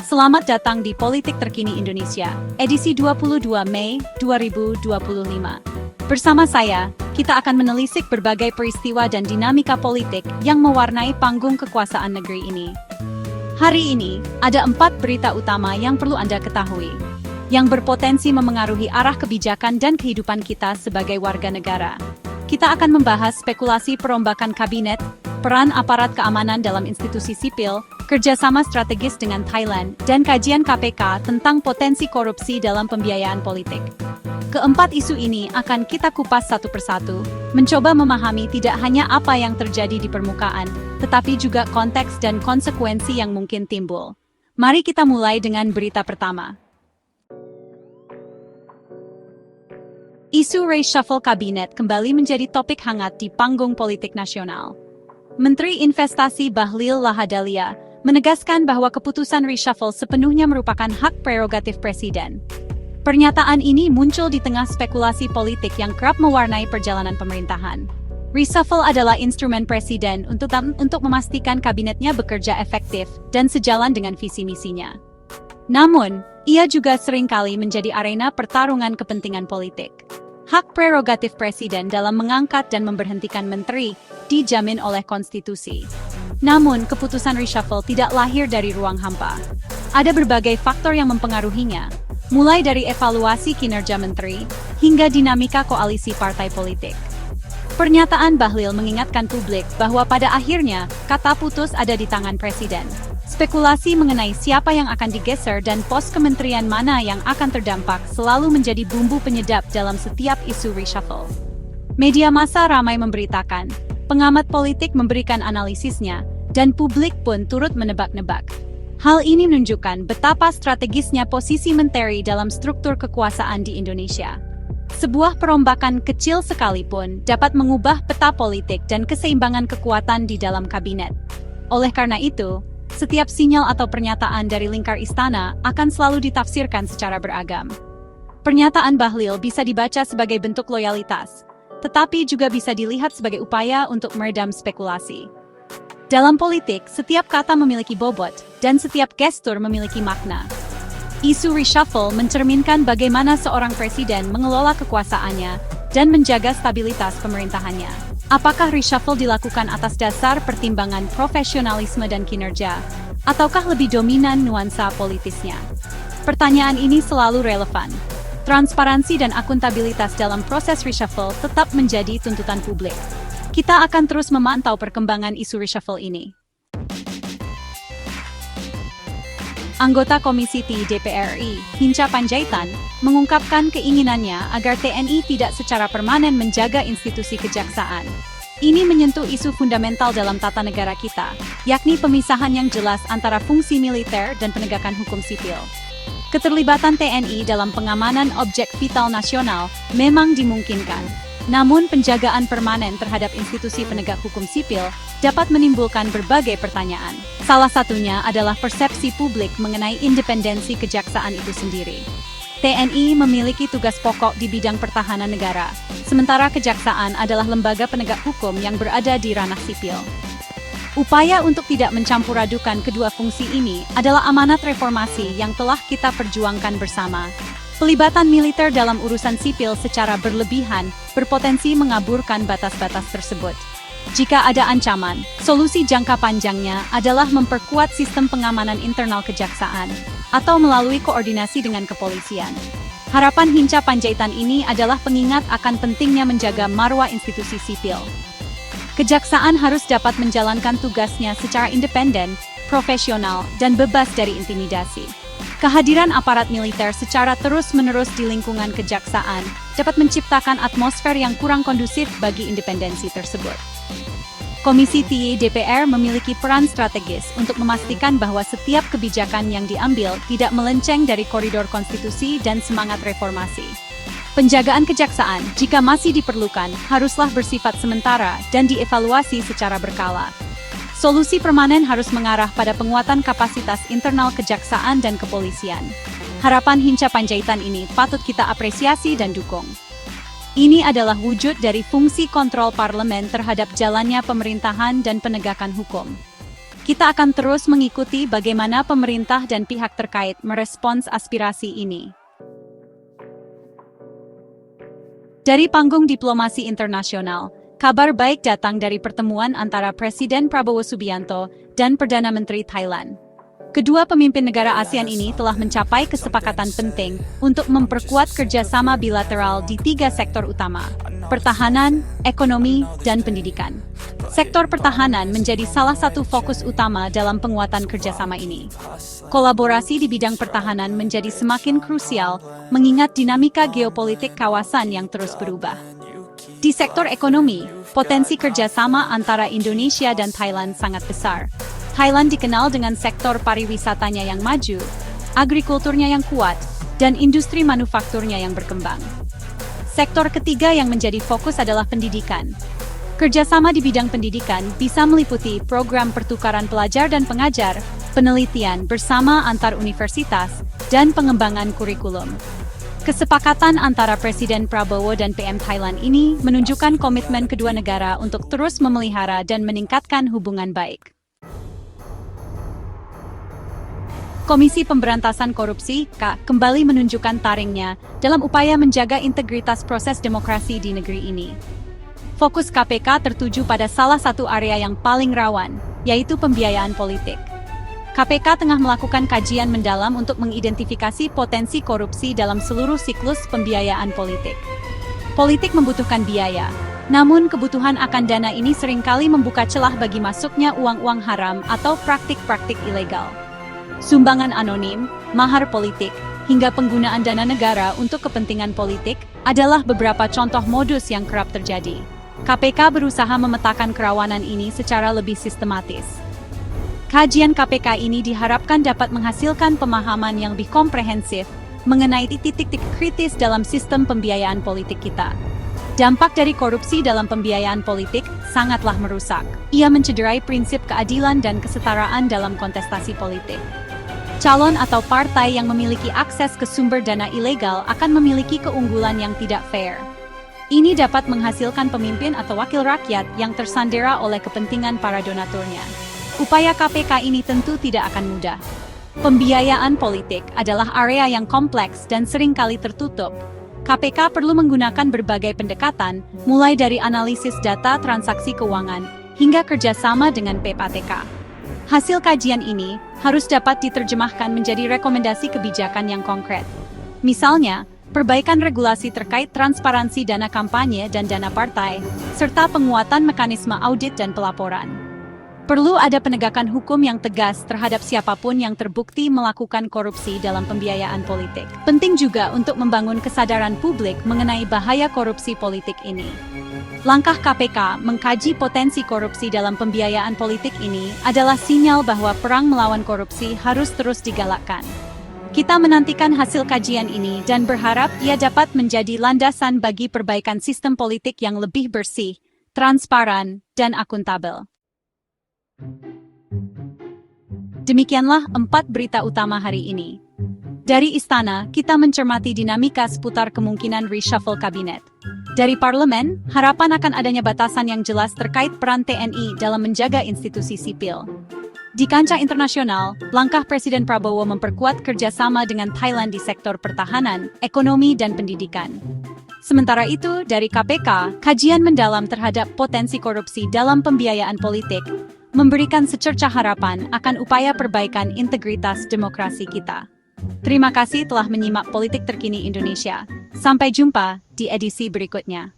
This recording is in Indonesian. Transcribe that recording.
Selamat datang di Politik Terkini Indonesia, edisi 22 Mei 2025. Bersama saya, kita akan menelisik berbagai peristiwa dan dinamika politik yang mewarnai panggung kekuasaan negeri ini. Hari ini, ada 4 berita utama yang perlu Anda ketahui, yang berpotensi memengaruhi arah kebijakan dan kehidupan kita sebagai warga negara. Kita akan membahas spekulasi perombakan kabinet, peran aparat keamanan dalam institusi sipil, kerjasama strategis dengan Thailand, dan kajian KPK tentang potensi korupsi dalam pembiayaan politik. Keempat isu ini akan kita kupas satu persatu, mencoba memahami tidak hanya apa yang terjadi di permukaan, tetapi juga konteks dan konsekuensi yang mungkin timbul. Mari kita mulai dengan berita pertama. Isu reshuffle kabinet kembali menjadi topik hangat di panggung politik nasional. Menteri Investasi Bahlil Lahadalia menegaskan bahwa keputusan reshuffle sepenuhnya merupakan hak prerogatif Presiden. Pernyataan ini muncul di tengah spekulasi politik yang kerap mewarnai perjalanan pemerintahan. Reshuffle adalah instrumen Presiden untuk memastikan kabinetnya bekerja efektif dan sejalan dengan visi misinya. Namun, ia juga seringkali menjadi arena pertarungan kepentingan politik. Hak prerogatif Presiden dalam mengangkat dan memberhentikan menteri dijamin oleh konstitusi. Namun, keputusan reshuffle tidak lahir dari ruang hampa. Ada berbagai faktor yang mempengaruhinya, mulai dari evaluasi kinerja menteri hingga dinamika koalisi partai politik. Pernyataan Bahlil mengingatkan publik bahwa pada akhirnya, kata putus ada di tangan Presiden. Spekulasi mengenai siapa yang akan digeser dan pos kementerian mana yang akan terdampak selalu menjadi bumbu penyedap dalam setiap isu reshuffle. Media massa ramai memberitakan, pengamat politik memberikan analisisnya, dan publik pun turut menebak-nebak. Hal ini menunjukkan betapa strategisnya posisi menteri dalam struktur kekuasaan di Indonesia. Sebuah perombakan kecil sekalipun dapat mengubah peta politik dan keseimbangan kekuatan di dalam kabinet. Oleh karena itu, setiap sinyal atau pernyataan dari lingkar istana akan selalu ditafsirkan secara beragam. Pernyataan Bahlil bisa dibaca sebagai bentuk loyalitas, tetapi juga bisa dilihat sebagai upaya untuk meredam spekulasi. Dalam politik, setiap kata memiliki bobot, dan setiap gestur memiliki makna. Isu reshuffle mencerminkan bagaimana seorang presiden mengelola kekuasaannya dan menjaga stabilitas pemerintahannya. Apakah reshuffle dilakukan atas dasar pertimbangan profesionalisme dan kinerja, ataukah lebih dominan nuansa politisnya? Pertanyaan ini selalu relevan. Transparansi dan akuntabilitas dalam proses reshuffle tetap menjadi tuntutan publik. Kita akan terus memantau perkembangan isu reshuffle ini. Anggota Komisi T DPR RI, Hinca Panjaitan, mengungkapkan keinginannya agar TNI tidak secara permanen menjaga institusi kejaksaan. Ini menyentuh isu fundamental dalam tata negara kita, yakni pemisahan yang jelas antara fungsi militer dan penegakan hukum sipil. Keterlibatan TNI dalam pengamanan objek vital nasional memang dimungkinkan, namun penjagaan permanen terhadap institusi penegak hukum sipil dapat menimbulkan berbagai pertanyaan. Salah satunya adalah persepsi publik mengenai independensi kejaksaan itu sendiri. TNI memiliki tugas pokok di bidang pertahanan negara, sementara kejaksaan adalah lembaga penegak hukum yang berada di ranah sipil. Upaya untuk tidak mencampur-adukan kedua fungsi ini adalah amanat reformasi yang telah kita perjuangkan bersama. Pelibatan militer dalam urusan sipil secara berlebihan berpotensi mengaburkan batas-batas tersebut. Jika ada ancaman, solusi jangka panjangnya adalah memperkuat sistem pengamanan internal kejaksaan atau melalui koordinasi dengan kepolisian. Harapan Hinca Panjaitan ini adalah pengingat akan pentingnya menjaga marwah institusi sipil. Kejaksaan harus dapat menjalankan tugasnya secara independen, profesional, dan bebas dari intimidasi. Kehadiran aparat militer secara terus-menerus di lingkungan kejaksaan dapat menciptakan atmosfer yang kurang kondusif bagi independensi tersebut. Komisi T DPR memiliki peran strategis untuk memastikan bahwa setiap kebijakan yang diambil tidak melenceng dari koridor konstitusi dan semangat reformasi. Penjagaan kejaksaan, jika masih diperlukan, haruslah bersifat sementara dan dievaluasi secara berkala. Solusi permanen harus mengarah pada penguatan kapasitas internal kejaksaan dan kepolisian. Harapan Hinca Panjaitan ini patut kita apresiasi dan dukung. Ini adalah wujud dari fungsi kontrol parlemen terhadap jalannya pemerintahan dan penegakan hukum. Kita akan terus mengikuti bagaimana pemerintah dan pihak terkait merespons aspirasi ini. Dari panggung diplomasi internasional, kabar baik datang dari pertemuan antara Presiden Prabowo Subianto dan Perdana Menteri Thailand. Kedua pemimpin negara ASEAN ini telah mencapai kesepakatan penting untuk memperkuat kerjasama bilateral di 3 sektor utama: pertahanan, ekonomi, dan pendidikan. Sektor pertahanan menjadi salah satu fokus utama dalam penguatan kerjasama ini. Kolaborasi di bidang pertahanan menjadi semakin krusial mengingat dinamika geopolitik kawasan yang terus berubah. Di sektor ekonomi, potensi kerjasama antara Indonesia dan Thailand sangat besar. Thailand dikenal dengan sektor pariwisatanya yang maju, agrikulturnya yang kuat, dan industri manufakturnya yang berkembang. Sektor ketiga yang menjadi fokus adalah pendidikan. Kerjasama di bidang pendidikan bisa meliputi program pertukaran pelajar dan pengajar, penelitian bersama antar universitas, dan pengembangan kurikulum. Kesepakatan antara Presiden Prabowo dan PM Thailand ini menunjukkan komitmen kedua negara untuk terus memelihara dan meningkatkan hubungan baik. Komisi Pemberantasan Korupsi (KPK) kembali menunjukkan taringnya dalam upaya menjaga integritas proses demokrasi di negeri ini. Fokus KPK tertuju pada salah satu area yang paling rawan, yaitu pembiayaan politik. KPK tengah melakukan kajian mendalam untuk mengidentifikasi potensi korupsi dalam seluruh siklus pembiayaan politik. Politik membutuhkan biaya, namun kebutuhan akan dana ini seringkali membuka celah bagi masuknya uang-uang haram atau praktik-praktik ilegal. Sumbangan anonim, mahar politik, hingga penggunaan dana negara untuk kepentingan politik adalah beberapa contoh modus yang kerap terjadi. KPK berusaha memetakan kerawanan ini secara lebih sistematis. Kajian KPK ini diharapkan dapat menghasilkan pemahaman yang lebih komprehensif mengenai titik-titik kritis dalam sistem pembiayaan politik kita. Dampak dari korupsi dalam pembiayaan politik sangatlah merusak. Ia mencederai prinsip keadilan dan kesetaraan dalam kontestasi politik. Calon atau partai yang memiliki akses ke sumber dana ilegal akan memiliki keunggulan yang tidak fair. Ini dapat menghasilkan pemimpin atau wakil rakyat yang tersandera oleh kepentingan para donaturnya. Upaya KPK ini tentu tidak akan mudah. Pembiayaan politik adalah area yang kompleks dan seringkali tertutup. KPK perlu menggunakan berbagai pendekatan, mulai dari analisis data transaksi keuangan hingga kerjasama dengan PPATK. Hasil kajian ini harus dapat diterjemahkan menjadi rekomendasi kebijakan yang konkret. Misalnya, perbaikan regulasi terkait transparansi dana kampanye dan dana partai, serta penguatan mekanisme audit dan pelaporan. Perlu ada penegakan hukum yang tegas terhadap siapapun yang terbukti melakukan korupsi dalam pembiayaan politik. Penting juga untuk membangun kesadaran publik mengenai bahaya korupsi politik ini. Langkah KPK mengkaji potensi korupsi dalam pembiayaan politik ini adalah sinyal bahwa perang melawan korupsi harus terus digalakkan. Kita menantikan hasil kajian ini dan berharap ia dapat menjadi landasan bagi perbaikan sistem politik yang lebih bersih, transparan, dan akuntabel. Demikianlah 4 berita utama hari ini. Dari Istana, kita mencermati dinamika seputar kemungkinan reshuffle kabinet. Dari Parlemen, harapan akan adanya batasan yang jelas terkait peran TNI dalam menjaga institusi sipil. Di kancah internasional, langkah Presiden Prabowo memperkuat kerjasama dengan Thailand di sektor pertahanan, ekonomi, dan pendidikan. Sementara itu, dari KPK, kajian mendalam terhadap potensi korupsi dalam pembiayaan politik memberikan secercah harapan akan upaya perbaikan integritas demokrasi kita. Terima kasih telah menyimak Politik Terkini Indonesia. Sampai jumpa di edisi berikutnya.